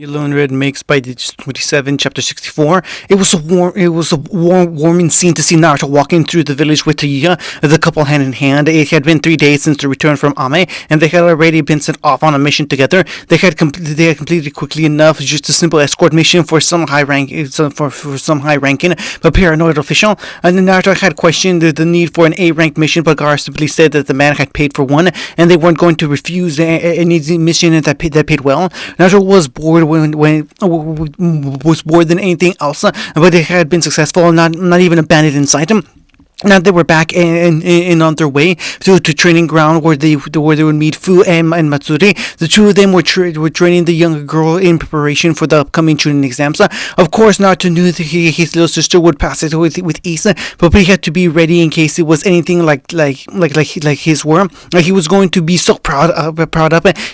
Yellow and Red makes by Digits 27, Chapter 64. It was a warming scene to see Naruto walking through the village with Taiya, the couple hand in hand. It had been 3 days since the return from Ame, and they had already been sent off on a mission together. They had completed quickly enough, just a simple escort mission for some high ranking, but paranoid official. And Naruto had questioned the need for an A-ranked mission, but Gaara simply said that the man had paid for one, and they weren't going to refuse any mission that paid well. Naruto was bored was more than anything else, but they had been successful, not even a bandit inside him. Now they were back and on their way to training ground where they would meet Fu and Matsuri. The two of them were training the younger girl in preparation for the upcoming Chunin exams. Of course, Naruto knew that his little sister would pass it with ease, but he had to be ready in case it was anything like his were. He was going to be so proud up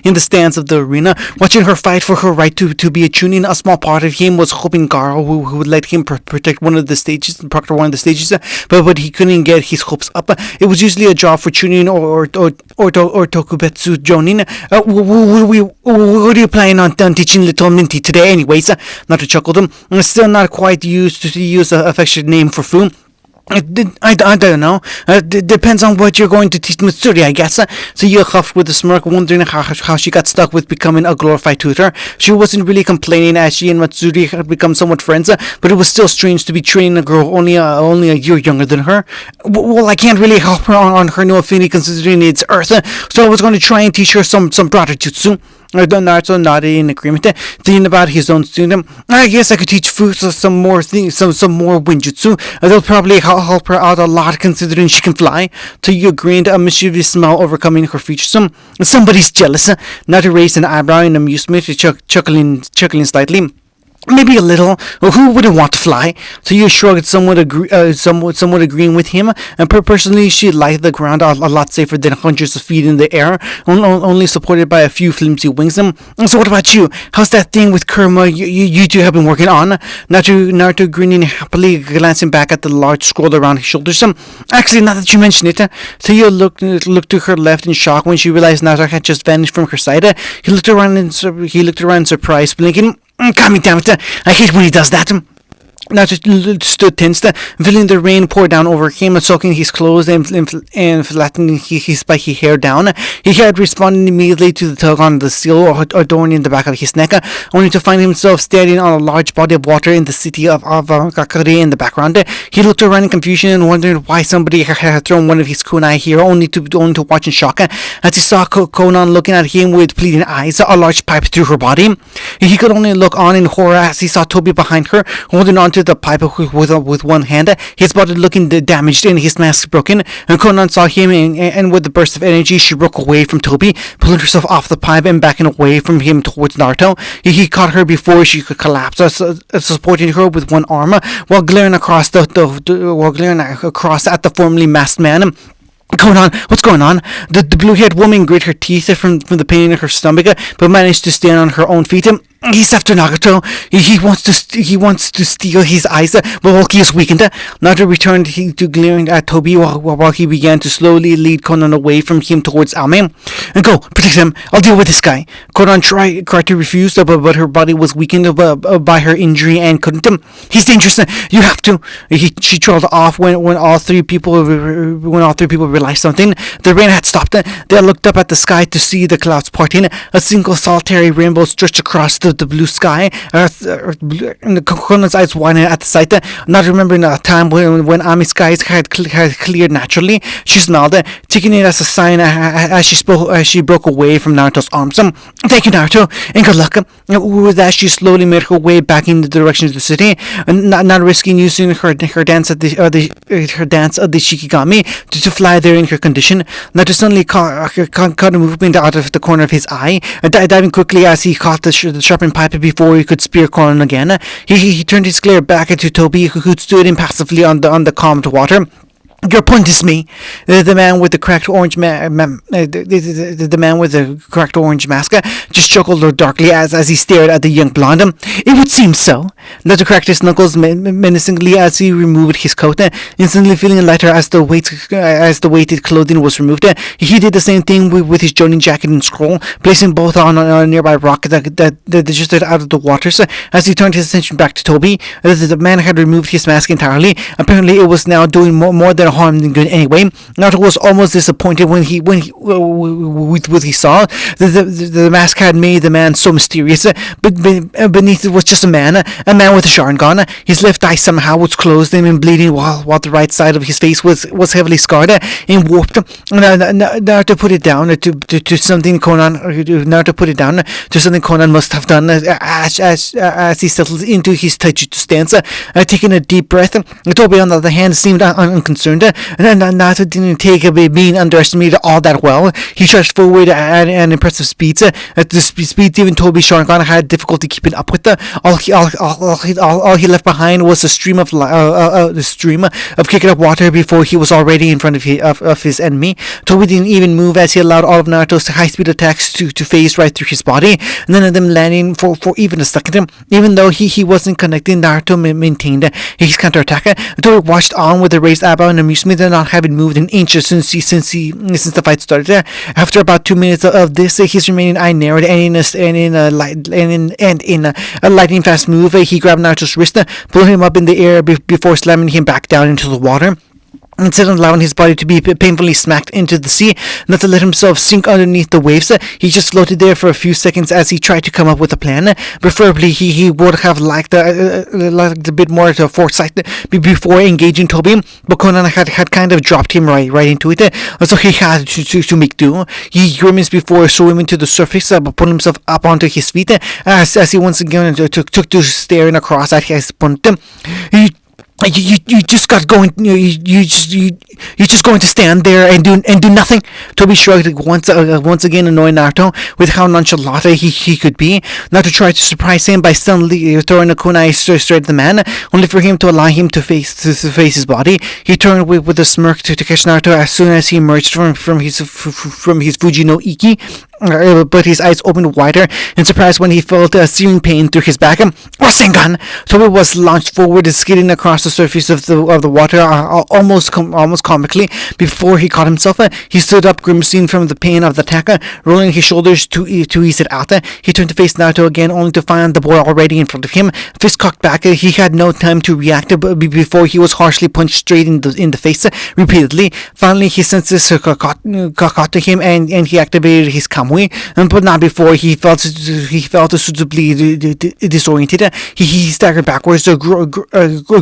in the stands of the arena, watching her fight for her right to be a Chunin. A small part of him was hoping Gaara who would let him protect one of the stages, proctor one of the stages, but he couldn't get his hopes up. It was usually a job for Chunin or Tokubetsu Jonin. What are you planning on teaching little Minty today anyways? Not to chuckle them. I'm still not quite used to use an affectionate name for Fu. I don't know. Depends on what you're going to teach Matsuri, I guess. So you huffed with a smirk, wondering how she got stuck with becoming a glorified tutor. She wasn't really complaining, as she and Matsuri had become somewhat friends, but it was still strange to be training a girl only a year younger than her. Well, I can't really help her on her new affinity considering it's Earth, so I was going to try and teach her some broader jutsu. Naruto nodded in agreement, thinking about his own student. I guess I could teach Fu some more Winjutsu. They'll probably help her out a lot considering she can fly. Taiyo grinned, a mischievous smile overcoming her features. Somebody's jealous. Naruto raised an eyebrow in amusement, chuckling slightly. Maybe a little. Who wouldn't want to fly? So you shrugged, somewhat agreeing with him. And personally, she liked the ground a lot safer than hundreds of feet in the air, only supported by a few flimsy wings. So what about you? How's that thing with Kurama you two have been working on? Naruto grinning happily, glancing back at the large scroll around his shoulders. Actually, now that you mention it, Taiyo looked to her left in shock when she realized Naruto had just vanished from her side. He looked around in surprise, blinking. God damn it, I hate when he does that. Naruto stood tense, feeling the rain pour down over him, soaking his clothes and flattening his spiky hair down. He had responded immediately to the tug on the seal adorning the back of his neck, only to find himself standing on a large body of water in the city of Kakari in the background. He looked around in confusion and wondered why somebody had thrown one of his kunai here, only to watch in shock as he saw Konan looking at him with pleading eyes, a large pipe through her body. He could only look on in horror as he saw Toby behind her, holding on to the pipe with one hand, his body looking damaged and his mask broken. And Konan saw him, and with a burst of energy, she broke away from Toby, pulling herself off the pipe and backing away from him towards Naruto. He caught her before she could collapse, supporting her with one arm, while glaring across at the formerly masked man. Konan, what's going on? The blue-haired woman grit her teeth from the pain in her stomach, but managed to stand on her own feet. He's after Nagato. He wants to steal his eyes, but Hulky is weakened. Naruto returned to glaring at Toby while he began to slowly lead Konan away from him towards Ame. And go, protect him. I'll deal with this guy. Konan tried to refuse, but her body was weakened by her injury and couldn't. He's dangerous. You have to. She trailed off when all three people realized something. The rain had stopped. They looked up at the sky to see the clouds parting. A single solitary rainbow stretched across the blue sky. Konan's eyes widened at the sight, not remembering a time when Ami's skies had cleared naturally. She smiled, taking it as a sign as she broke away from Naruto's arms. Thank you, Naruto, and good luck. With that, she slowly made her way back in the direction of the city, not risking using her dance of the Shikigami to fly there in her condition. Naruto suddenly caught a movement out of the corner of his eye, diving quickly as he caught the sharpened pipe before he could spear Konan again. He turned his glare back to Toby, who stood impassively on the calmed water. Your point is me. The man with the cracked orange the man with the cracked orange mask just chuckled darkly as he stared at the young blonde. It would seem so. Dr. cracked his knuckles menacingly as he removed his coat, instantly feeling lighter as the weighted clothing was removed. He did the same thing with his joining jacket and scroll, placing both on a nearby rock that just out of the waters. As he turned his attention back to Toby, the man had removed his mask entirely. Apparently, it was now doing more than harm than good anyway. Naruto was almost disappointed with what he saw. The mask had made the man so mysterious, but beneath it was just a man with a Sharingan. His left eye somehow was closed and bleeding, while the right side of his face was heavily scarred and warped. Naruto put it down to something Conan. Naruto put it down to something Conan must have done as he settled into his taijutsu stance, taking a deep breath. Tobi, on the other hand, seemed unconcerned. Naruto didn't take being underestimated all that well. He charged forward at an impressive speed. At the speed even Toby Sharingan had difficulty keeping up with. All he left behind was a stream of kicking up water before he was already in front of his enemy. Toby didn't even move as he allowed all of Naruto's high-speed attacks to phase right through his body, none of them landing for even a second. Even though he wasn't connecting, Naruto maintained his counterattack. Toby watched on with a raised eyebrow and amusement, not having moved an inch since the fight started. After about 2 minutes of this, his remaining eye narrowed, and in a lightning fast move, he grabbed Naruto's wrist, pulling him up in the air before slamming him back down into the water. Instead of allowing his body to be painfully smacked into the sea, not to let himself sink underneath the waves, he just floated there for a few seconds as he tried to come up with a plan. Preferably, he would have liked a bit more foresight before engaging Toby, but Conan had kind of dropped him right into it, so he had to make do. He grimaced before swimming to the surface, but put himself up onto his feet as he once again took to staring across at his opponent. You just got going. You just going to stand there and do nothing. Toby shrugged once again, annoying Naruto with how nonchalant he could be. Naruto tried to surprise him by suddenly throwing a kunai straight at the man, only for him to allow him to face his body. He turned with a smirk to catch Naruto as soon as he emerged from his Fuji no Iki. But his eyes opened wider in surprise when he felt a searing pain through his back. Rasengan! Toby was launched forward, skidding across the surface of the water, almost comically. Before he caught himself, he stood up, grimacing from the pain of the attack, rolling his shoulders to ease it out. He turned to face Naruto again, only to find the boy already in front of him. Fist cocked back, he had no time to react before he was harshly punched straight in the face repeatedly. Finally, his senses caught to him, and he activated his Kamui, but not before he felt suitably disoriented. He staggered backwards,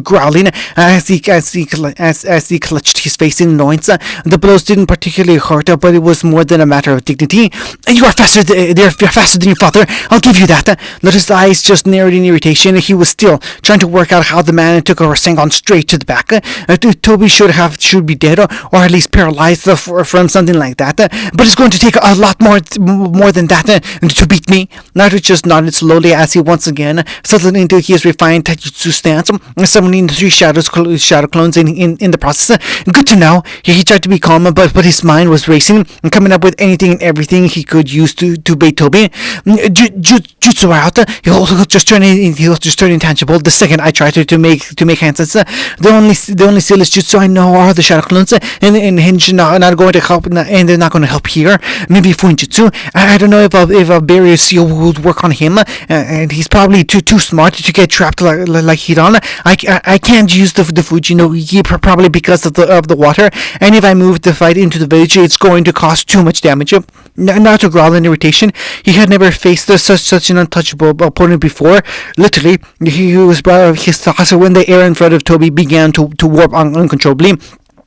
growling as he clutched his face in annoyance. The blows didn't particularly hurt, but it was more than a matter of dignity. You are faster than your father. I'll give you that. His eyes just narrowed in irritation. He was still trying to work out how the man took a Rasengan straight to the back. Toby should be dead, or at least paralyzed from something like that. But it's going to take a lot more than that to beat me. Naruto just nodded slowly as he once again settled into his refined taijutsu stance, summoning the three shadow clones in the process. Good to know. He tried to be calm, but his mind was racing, coming up with anything and everything he could use to bait Toby. Jutsu out. He'll just turn intangible the second I try to make handsets. The only sealist jutsu I know are the shadow clones, and Hinge not going to help, and they're not going to help here. Maybe Fuinjutsu. I don't know if a barrier seal would work on him, and he's probably too smart to get trapped like Hiran. I can't use the Fuji no Iki probably because of the water, and if I move the fight into the village, it's going to cause too much damage. Not to growl in irritation, he had never faced such an untouchable opponent before. Literally, he was proud of his thoughts when the air in front of Toby began to warp uncontrollably,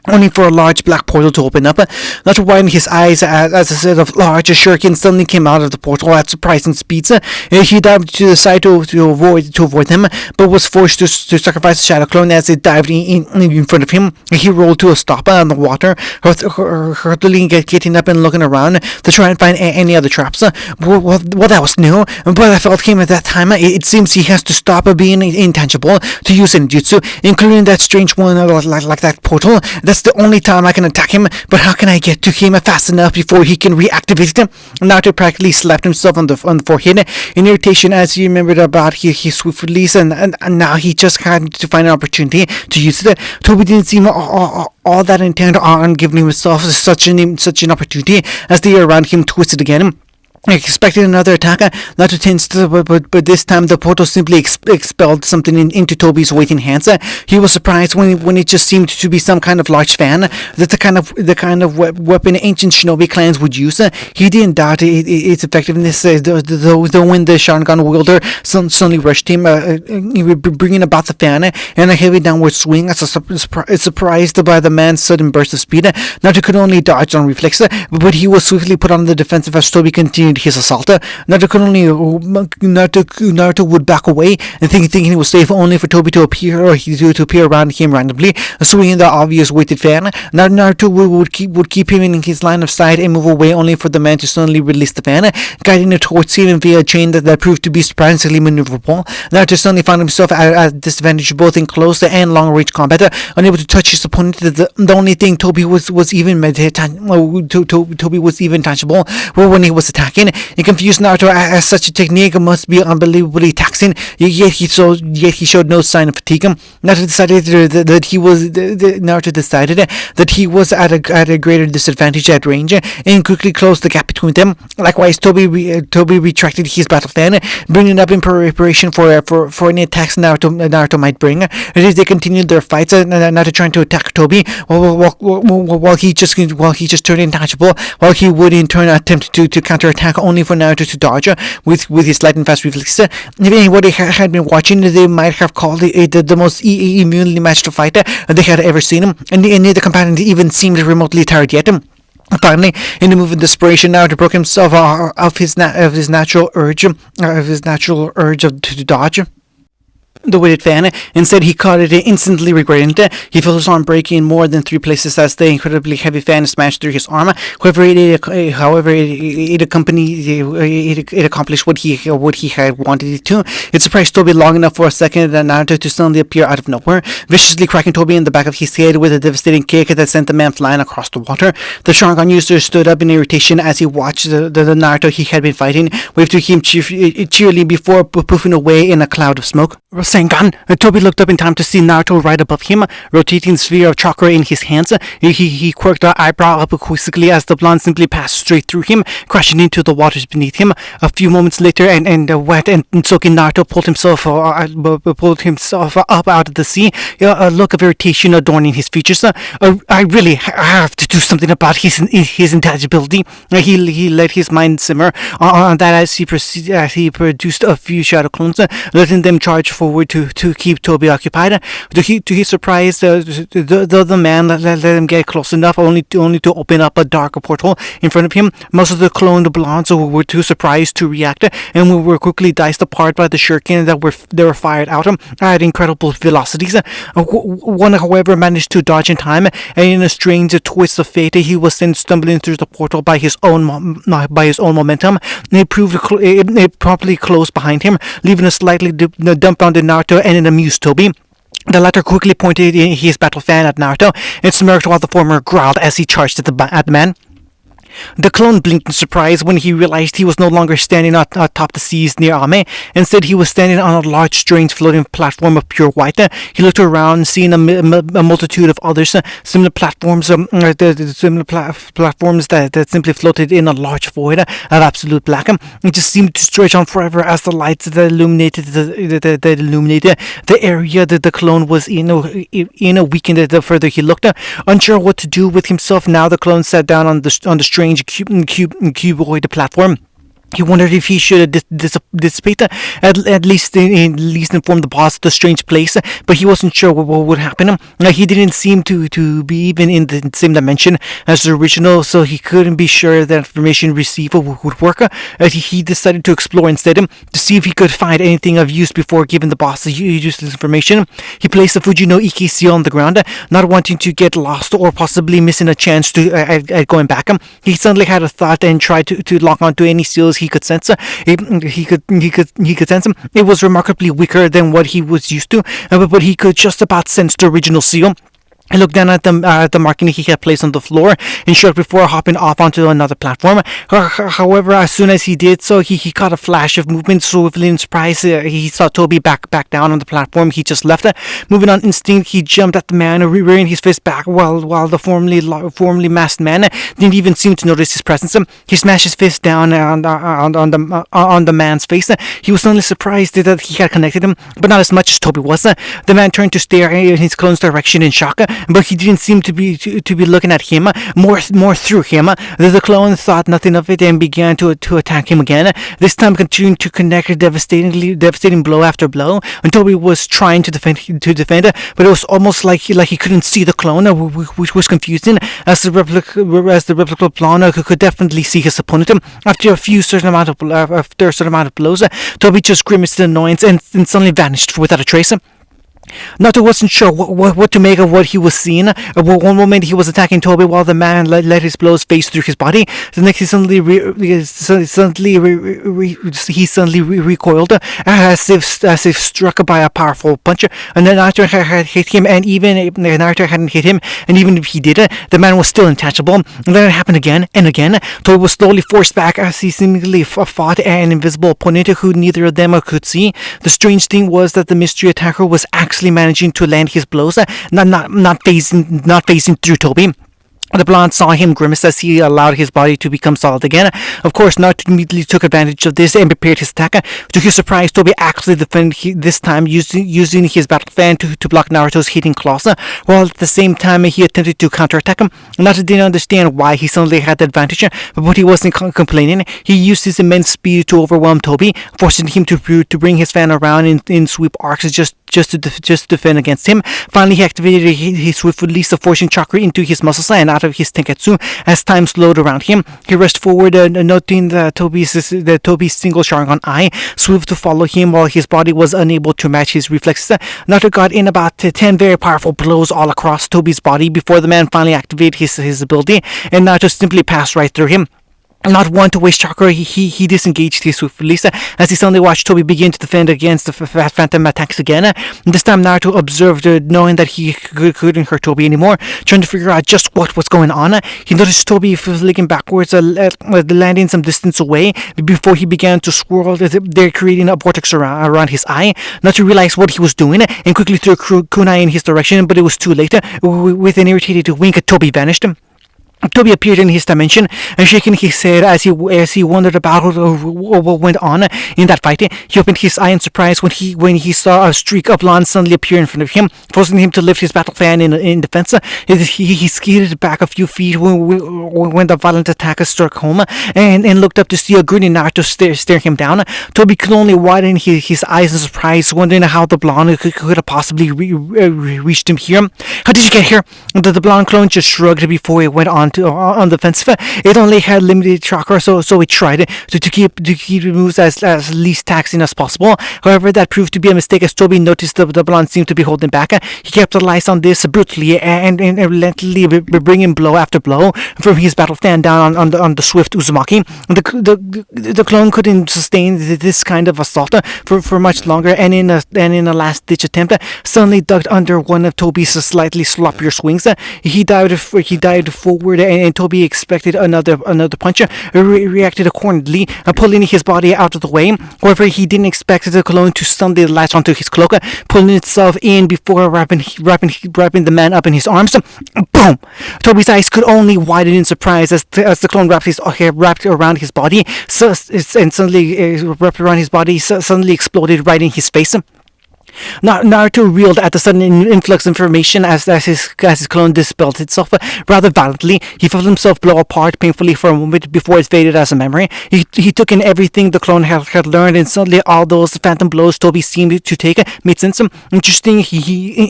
only for a large black portal to open up. Not to widen his eyes as a set of large shurikens suddenly came out of the portal at surprising speeds. He dived to the side to avoid them, but was forced to sacrifice the shadow clone as it dived in front of him. He rolled to a stop on the water, hurtling, getting up and looking around to try and find any other traps. Well, that was new, but I felt him at that time. It seems he has to stop being intangible to use any jutsu, including that strange one like that portal. That's That's the only time I can attack him, but how can I get to him fast enough before he can reactivate him? Naruto practically slapped himself on the forehead in irritation as he remembered about his swift release, and now he just had to find an opportunity to use it. Toby didn't seem all that intent on giving himself such an opportunity as the air around him twisted again. I expected another attack, not to tense, but this time the portal simply expelled something into Toby's waiting hands. He was surprised when it just seemed to be some kind of large fan, that the kind of weapon ancient shinobi clans would use. He didn't doubt its effectiveness, though when the Sharingan wielder suddenly rushed him, bringing about the fan and a heavy downward swing, surprised by the man's sudden burst of speed. Naruto could only dodge on reflex, but he was swiftly put on the defensive as Toby continued his assault. Naruto would back away and thinking he was safe, only for Toby to appear around him randomly, swinging the obvious weighted fan. Naruto would keep him in his line of sight and move away, only for the man to suddenly release the fan, guiding it towards him via a chain that proved to be surprisingly maneuverable. Naruto suddenly found himself at disadvantage both in close and long range combat, unable to touch his opponent. The only thing Toby was even tangible when he was attacking. It confused Naruto as such a technique must be unbelievably taxing, yet he showed no sign of fatigue. Naruto decided that he was at a greater disadvantage at range and quickly closed the gap between them. Likewise, Toby retracted his battle fan, bringing it up in preparation for any attacks Naruto might bring. As they continued their fights, Naruto trying to attack Toby while he just turned intangible, while he would in turn attempt to counterattack, only for Naruto to dodge with his light and fast reflex. If anybody had been watching, they might have called it the most immunely matched fight they had ever seen, and neither combatant even seemed remotely tired yet. Finally, in a move of desperation, Naruto broke himself of his natural urge to dodge the weighted fan. Instead, he caught it, instantly regretting it. He felt his arm breaking in more than 3 places as the incredibly heavy fan smashed through his arm. However, it accomplished what he had wanted it to. It surprised Toby long enough for a second that Naruto to suddenly appear out of nowhere, viciously cracking Toby in the back of his head with a devastating kick that sent the man flying across the water. The Sharingan user stood up in irritation as he watched the Naruto he had been fighting wave to him cheerily before poofing away in a cloud of smoke. Rasengan! Toby looked up in time to see Naruto right above him, rotating sphere of chakra in his hands. He quirked an eyebrow up quizzically as the blonde simply passed straight through him, crashing into the waters beneath him. A few moments later, and wet and soaking Naruto pulled himself up out of the sea, a look of irritation adorning his features. I really have to do something about his intelligibility. He let his mind simmer on that as he produced a few shadow clones, letting them charge forward to keep Toby occupied. To his surprise, the man let him get close enough only to open up a dark portal in front of him. Most of the cloned blondes were too surprised to react and were quickly diced apart by the shuriken that were fired out at incredible velocities. One, however, managed to dodge in time, and in a strange twist of fate, he was sent stumbling through the portal by his own momentum. It promptly closed behind him, leaving a slightly dumbfounded Naruto and an amused Toby. The latter quickly pointed his battle fan at Naruto and smirked while the former growled as he charged at the man. The clone blinked in surprise when he realized he was no longer standing atop the seas near Ame. Instead, he was standing on a large, strange floating platform of pure white. He looked around, seeing a multitude of others, similar platforms that simply floated in a large void of absolute black. It just seemed to stretch on forever as the lights that illuminated the area that the clone was in weakened the further he looked. Unsure what to do with himself now, the clone sat down on the strange cuboid platform. He wondered if he should dissipate, at least inform the boss of the strange place, but he wasn't sure what would happen. He didn't seem to be even in the same dimension as the original, so he couldn't be sure that information received would work. He decided to explore instead, to see if he could find anything of use before giving the boss the useless information. He placed the Fuji no Iki seal on the ground, not wanting to get lost or possibly missing a chance at going back. He suddenly had a thought and tried to lock onto any seals he could sense. He could sense him. It was remarkably weaker than what he was used to, but he could just about sense the original seal. I looked down at the marking he had placed on the floor and shrugged before hopping off onto another platform. However, as soon as he did so, he caught a flash of movement. Swiftly in surprise, he saw Toby back down on the platform he just left. Moving on instinct, he jumped at the man, rearing his fist back while the formerly masked man didn't even seem to notice his presence. He smashed his fist down on the man's face. He was suddenly surprised that he had connected him, but not as much as Toby was. The man turned to stare in his clone's direction in shock, but he didn't seem to be looking at him, more through him. The clone thought nothing of it and began to attack him again, this time continuing to connect devastating blow after blow. And Toby was trying to defend, but it was almost like he couldn't see the clone, which was confusing, as the replica clone could definitely see his opponent. After a certain amount of blows, Toby just grimaced in annoyance and suddenly vanished without a trace. Naruto wasn't sure what to make of what he was seeing. One moment he was attacking Toby while the man let his blows phase through his body. The next he suddenly recoiled as if struck by a powerful punch. And then Naruto had hit him, and even if Naruto hadn't hit him, and even if he did, the man was still untouchable. And then it happened again and again. Toby was slowly forced back as he seemingly fought an invisible opponent who neither of them could see. The strange thing was that the mystery attacker was actually managing to land his blows, not phasing through Toby. The blonde saw him grimace as he allowed his body to become solid again. Of course, Naruto immediately took advantage of this and prepared his attack. To his surprise, Toby actually defended this time using his battle fan to block Naruto's hitting claws, while at the same time he attempted to counterattack him. Naruto didn't understand why he suddenly had the advantage, but he wasn't complaining. He used his immense speed to overwhelm Toby, forcing him to bring his fan around in sweep arcs just to defend against him. Finally, he activated his swift release of forcing chakra into his muscles and out of his tenketsu. As time slowed around him, he rushed forward, noting that Toby's single Sharingan eye swift to follow him while his body was unable to match his reflexes. Naruto got in about 10 very powerful blows all across Toby's body before the man finally activated his ability, and Naruto simply passed right through him. Not one to waste chakra, he disengaged his swift release as he suddenly watched Toby begin to defend against the phantom attacks again. This time Naruto observed, knowing that he couldn't hurt Toby anymore, trying to figure out just what was going on. He noticed Toby flicking backwards, landing some distance away before he began to swirl there, creating a vortex around his eye. Naruto realized what he was doing and quickly threw a kunai in his direction, but it was too late. With an irritated wink, Toby vanished. Toby appeared in his dimension and shaking his head as he wondered about what went on in that fight. He opened his eye in surprise when he saw a streak of blonde suddenly appear in front of him, forcing him to lift his battle fan in defense. He skidded back a few feet when the violent attacker struck home and looked up to see a grinning Naruto stare him down. Toby could only widen his eyes in surprise, wondering how the blonde could have possibly reached him here. How did you get here? The blonde clone just shrugged before he went on the defensive. It only had limited chakra, so it tried to keep moves as least taxing as possible. However, that proved to be a mistake as Toby noticed the blonde seemed to be holding back. He capitalized on this brutally and relentlessly bringing blow after blow from his battle fan down on the swift Uzumaki. The clone couldn't sustain this kind of assault for much longer, and in a last ditch attempt, suddenly ducked under one of Toby's slightly sloppier swings. He dived forward, and Toby expected another punch, reacted accordingly, pulling his body out of the way. However, he didn't expect the clone to suddenly latch onto his cloak, pulling itself in before wrapping the man up in his arms. Boom! Toby's eyes could only widen in surprise as the clone wrapped around his body, and suddenly exploded right in his face. Naruto reeled at the sudden influx of information as his clone dispelled itself rather violently. He felt himself blow apart painfully for a moment before it faded as a memory. He took in everything the clone had learned, and suddenly all those phantom blows Toby seemed to take made sense. Interesting. He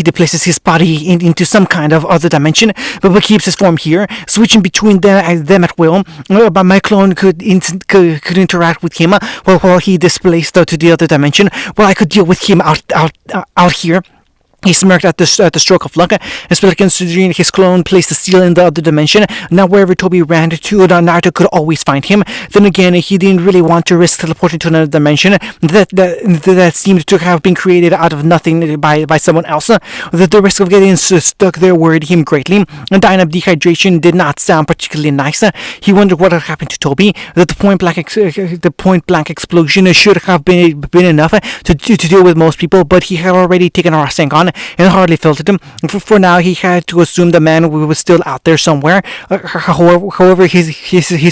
displaces his body into some kind of other dimension, but keeps his form here, switching between them at will. But my clone could interact with him while he displaced to the other dimension, while I could deal with him out here. He smirked at the stroke of luck, especially considering his clone placed the seal in the other dimension. Now wherever Toby ran to, Naruto could always find him. Then again, he didn't really want to risk teleporting to another dimension that seemed to have been created out of nothing by someone else. The risk of getting stuck there worried him greatly. Dying of dehydration did not sound particularly nice. He wondered what had happened to Toby. That the point blank explosion should have been enough to deal with most people, but he had already taken a Rasengan and hardly felt it. For now, he had to assume the man was still out there somewhere. However, his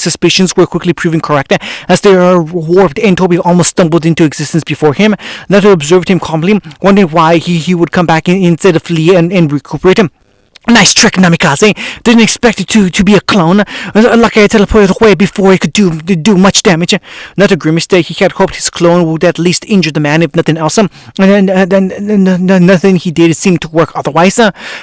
suspicions were quickly proven correct, as they were warped and Toby almost stumbled into existence before him. Naruto observed him calmly, wondering why he would come back instead of flee and recuperate him. Nice trick, Namikaze. Didn't expect it to be a clone. Lucky I teleported away before he could do much damage. Not a grimaced. He had hoped his clone would at least injure the man, if nothing else. And nothing he did seemed to work otherwise.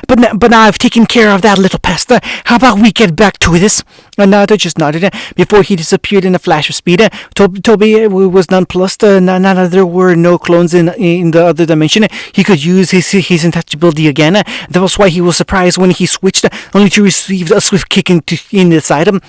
But now I've taken care of that little pest. How about we get back to this? And Naruto just nodded before he disappeared in a flash of speed. Toby was nonplussed. Now that there were no clones in the other dimension, he could use his untouchability again. That was why he was surprised when he switched, only to receive a swift kick inside him,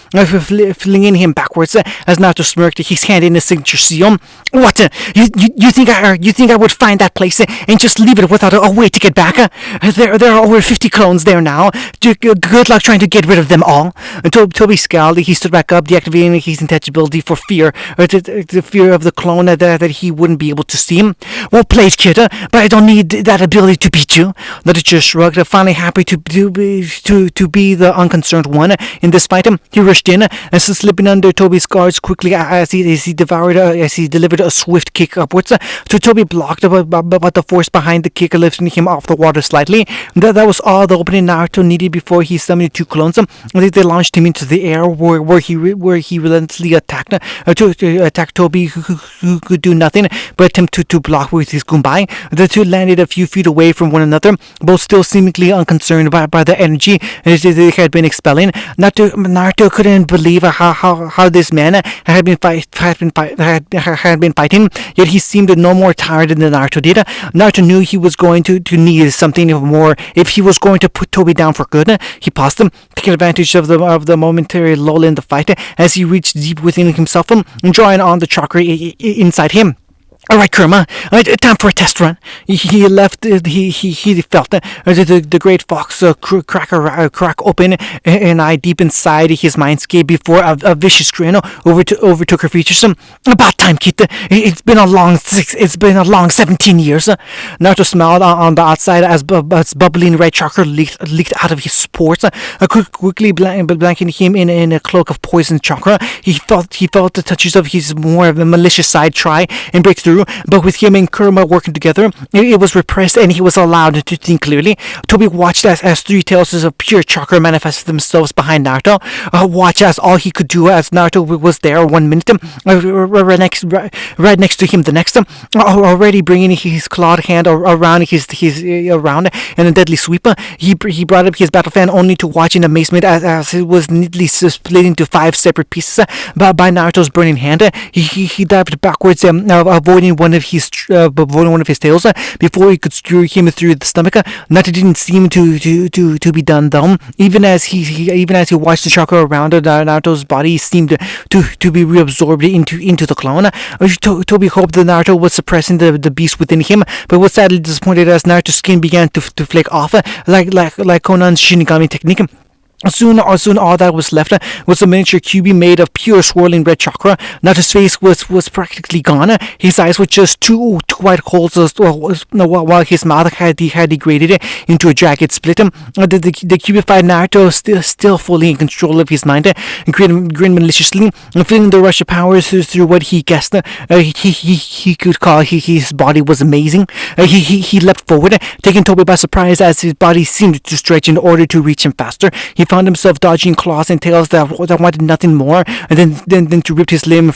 flinging him backwards. As Naruto smirked, his hand in his signature seal. What? You think I would find that place and just leave it without a way to get back? There are over 50 clones there now. Good luck trying to get rid of them all. Toby scowled. He stood back up, deactivating his intangibility for fear, the fear of the clone that he wouldn't be able to see him. Well played, kid, but I don't need that ability to beat you. Naruto just shrugged, finally happy to be the unconcerned one in this fight. He rushed in and slipping under Toby's guards quickly as he delivered a swift kick upwards. So Toby blocked, but the force behind the kick lifting him off the water slightly. That was all the opening Naruto needed before he summoned two clones. They launched him into the air where he relentlessly attacked Toby, who could do nothing but attempt to block with his Gumbai. The two landed a few feet away from one another, both still seemingly unconcerned by the energy they had been expelling. Naruto couldn't believe how this man had been fighting, yet he seemed no more tired than Naruto did. Naruto knew he was going to need something more if he was going to put Toby down for good. He paused him, taking advantage of the momentary lull in the fight as he reached deep within himself, drawing on the chakra inside him. All right, Kurama, time for a test run. He felt the great fox crack open an eye deep inside his mindscape before a vicious grin overtook her features. About time, kid. It's been a long 17 years. Naruto smiled on the outside as bubbling red chakra leaked out of his pores, quickly blanketing him in a cloak of poison chakra. He felt the touches of his more malicious side try and break through. But with him and Kurama working together, it was repressed and he was allowed to think clearly. Toby watched as three tails of pure chakra manifested themselves behind Naruto. Watch as all he could do as Naruto was there 1 minute, right next to him the next, already bringing his clawed hand around around and a deadly sweep. He brought up his battle fan only to watch in amazement as it was neatly split into 5 separate pieces by Naruto's burning hand. He dived backwards, avoiding one of his tails before he could skewer him through the stomach. Naruto didn't seem to be done though. Even as he watched the chakra around Naruto's body seemed to be reabsorbed into the clone. Toby hoped that Naruto was suppressing the beast within him, but was sadly disappointed as Naruto's skin began to flake off like Conan's Shinigami technique. Soon all that was left was a miniature cube made of pure swirling red chakra. Naruto's face was practically gone. His eyes were just two white holes, while his mouth had degraded into a jagged split. The cubified Naruto still fully in control of his mind, grinned maliciously, feeling the rush of power through what he guessed he could call his body was amazing. He leapt forward, taking Toby by surprise as his body seemed to stretch in order to reach him faster. He found himself dodging claws and tails that wanted nothing more than to rip his limb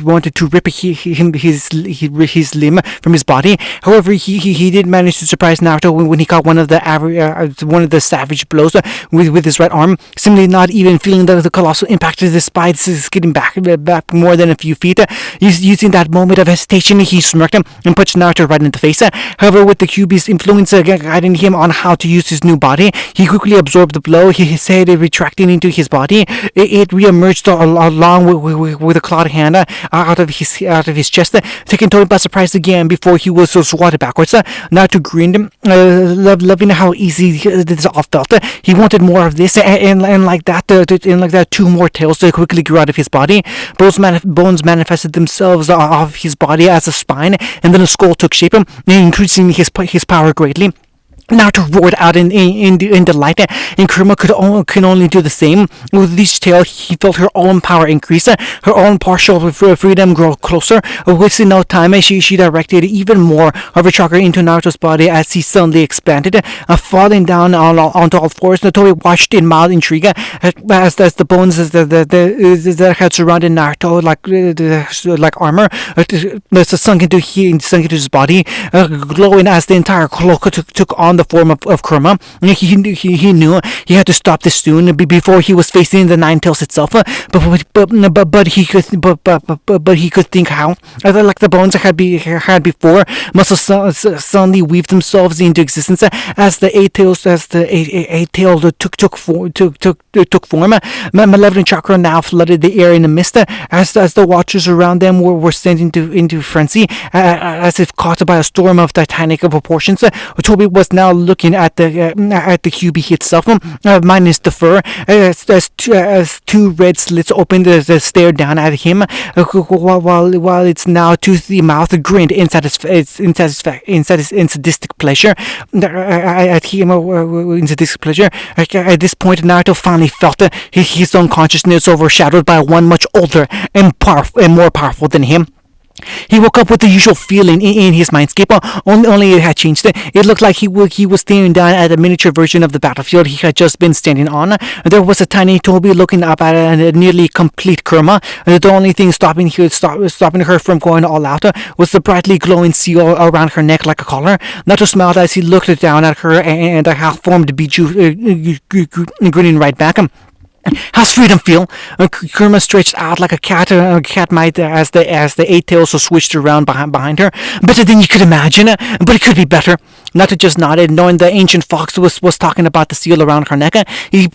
wanted to rip his limb from his body. However, he did manage to surprise Naruto when he caught one of the savage blows with his right arm, simply not even feeling the colossal impact despite skidding back more than a few feet. Using that moment of hesitation, he smirked and punched Naruto right in the face. However, with the QB's influence guiding him on how to use his new body, he quickly absorbed the blow. His head retracting into his body, it re-emerged along with a clawed hand out of his chest, taking Toby by surprise again before he was swatted backwards. Naruto grinned, loving how easy this all felt. He wanted more of this, and like that, two more tails quickly grew out of his body. Bones manifested themselves off his body as a spine, and then a skull took shape, increasing his power greatly. Naruto roared out in delight, and Kurama could only do the same. With each tail, he felt her own power increase, her own partial freedom grow closer. Wasting no time, she directed even more of her chakra into Naruto's body as he suddenly expanded, falling down onto all fours. Toby watched in mild intrigue as the bones that had surrounded Naruto like armor sunk into his body, glowing as the entire cloak took on the form of Kurama. He knew he had to stop this soon before he was facing the Nine Tails itself. But he could think how. Like the bones had before, muscles suddenly weaved themselves into existence as the eight tail took form. Malevolent chakra now flooded the air in a mist as the watchers around them were sent into frenzy, as if caught by a storm of titanic proportions. Toby was now looking at the QB itself, minus the fur, as two red slits opened to stare down at him, while its now toothy mouth grinned in sadistic pleasure at him. At this point, Naruto finally felt his own consciousness overshadowed by one much older and more powerful than him. He woke up with the usual feeling in his mindscape, only it had changed. It looked like he was staring down at a miniature version of the battlefield he had just been standing on. There was a tiny Toby looking up at a nearly complete Kurama. The only thing stopping her from going all out was the brightly glowing seal around her neck like a collar. Naruto smiled as he looked down at her and a half-formed Biju grinning right back. How's freedom feel? Kurama stretched out like a cat might as the eight tails switched around behind her. Better than you could imagine, but it could be better. Naruto just nodded, knowing the ancient fox was talking about the seal around her neck. He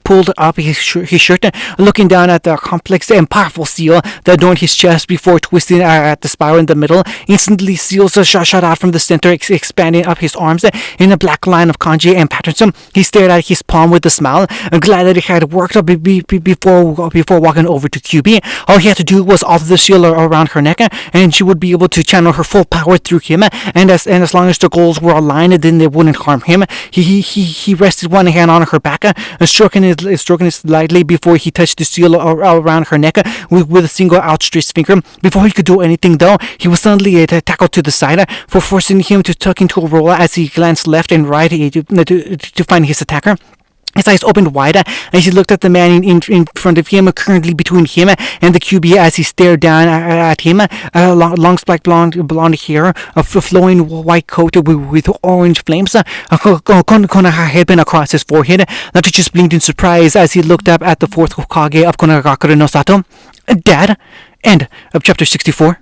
pulled up his shirt, looking down at the complex and powerful seal that adorned his chest before twisting at the spiral in the middle. Instantly, seals shot out from the center, expanding up his arms in a black line of kanji and patterns. He stared at his palm with a smile, glad that it had worked up before walking over to QB. All he had to do was alter the seal around her neck, and she would be able to channel her full power through him. And as long as the goals were aligned, then they wouldn't harm him. He rested one hand on her back, stroking it lightly before he touched the seal around her neck with a single outstretched finger. Before he could do anything, though, he was suddenly tackled to the side, forcing him to tuck into a roll as he glanced left and right to find his attacker. His eyes opened wide as he looked at the man in front of him, currently between him and the QB, as he stared down at him. Long spiked blonde hair, a flowing white coat with orange flames. Konoha had been across his forehead. Naruto just blinked in surprise as he looked up at the fourth Hokage of Konoha no Sato. Dad. End of chapter 64.